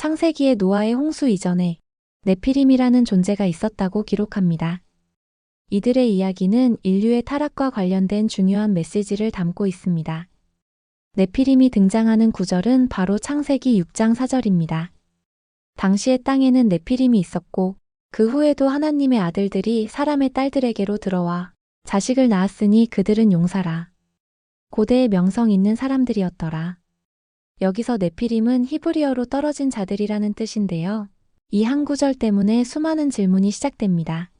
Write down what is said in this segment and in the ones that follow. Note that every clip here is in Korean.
창세기의 노아의 홍수 이전에 네피림이라는 존재가 있었다고 기록합니다. 이들의 이야기는 인류의 타락과 관련된 중요한 메시지를 담고 있습니다. 네피림이 등장하는 구절은 바로 창세기 6장 4절입니다. 당시의 땅에는 네피림이 있었고 그 후에도 하나님의 아들들이 사람의 딸들에게로 들어와 자식을 낳았으니 그들은 용사라. 고대의 명성 있는 사람들이었더라. 여기서 네피림은 히브리어로 떨어진 자들이라는 뜻인데요. 이 한 구절 때문에 수많은 질문이 시작됩니다.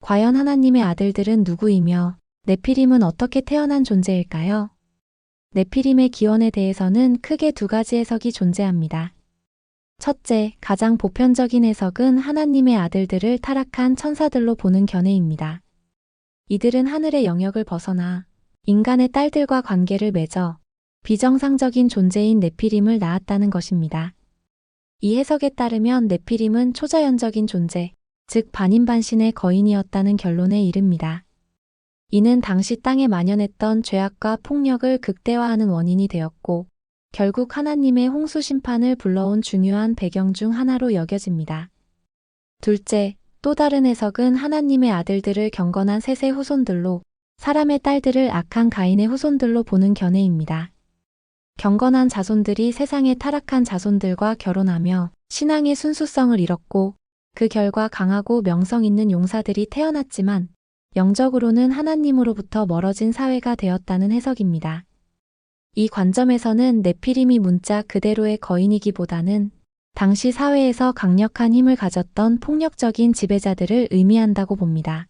과연 하나님의 아들들은 누구이며 네피림은 어떻게 태어난 존재일까요? 네피림의 기원에 대해서는 크게 두 가지 해석이 존재합니다. 첫째, 가장 보편적인 해석은 하나님의 아들들을 타락한 천사들로 보는 견해입니다. 이들은 하늘의 영역을 벗어나 인간의 딸들과 관계를 맺어 비정상적인 존재인 네피림을 낳았다는 것입니다. 이 해석에 따르면 네피림은 초자연적인 존재, 즉 반인반신의 거인이었다는 결론에 이릅니다. 이는 당시 땅에 만연했던 죄악과 폭력을 극대화하는 원인이 되었고 결국 하나님의 홍수 심판을 불러온 중요한 배경 중 하나로 여겨집니다. 둘째, 또 다른 해석은 하나님의 아들들을 경건한 셋의 후손들로 사람의 딸들을 악한 가인의 후손들로 보는 견해입니다. 경건한 자손들이 세상의 타락한 자손들과 결혼하며 신앙의 순수성을 잃었고 그 결과 강하고 명성 있는 용사들이 태어났지만 영적으로는 하나님으로부터 멀어진 사회가 되었다는 해석입니다. 이 관점에서는 네피림이 문자 그대로의 거인이기보다는 당시 사회에서 강력한 힘을 가졌던 폭력적인 지배자들을 의미한다고 봅니다.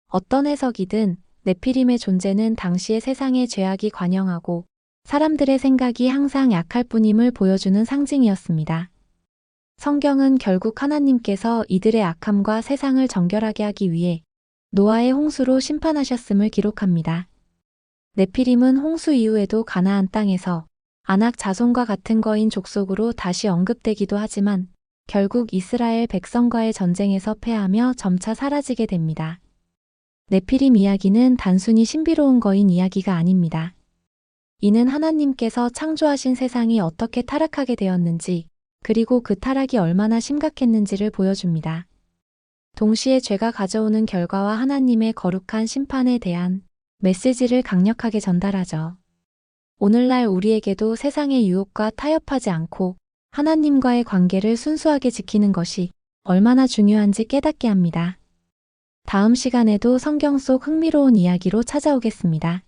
어떤 해석이든 네피림의 존재는 당시의 세상의 죄악이 관영하고 사람들의 생각이 항상 약할 뿐임을 보여주는 상징이었습니다. 성경은 결국 하나님께서 이들의 악함과 세상을 정결하게 하기 위해 노아의 홍수로 심판하셨음을 기록합니다. 네피림은 홍수 이후에도 가나안 땅에서 아낙 자손과 같은 거인 족속으로 다시 언급되기도 하지만 결국 이스라엘 백성과의 전쟁에서 패하며 점차 사라지게 됩니다. 네피림 이야기는 단순히 신비로운 거인 이야기가 아닙니다. 이는 하나님께서 창조하신 세상이 어떻게 타락하게 되었는지, 그리고 그 타락이 얼마나 심각했는지를 보여줍니다. 동시에 죄가 가져오는 결과와 하나님의 거룩한 심판에 대한 메시지를 강력하게 전달하죠. 오늘날 우리에게도 세상의 유혹과 타협하지 않고 하나님과의 관계를 순수하게 지키는 것이 얼마나 중요한지 깨닫게 합니다. 다음 시간에도 성경 속 흥미로운 이야기로 찾아오겠습니다.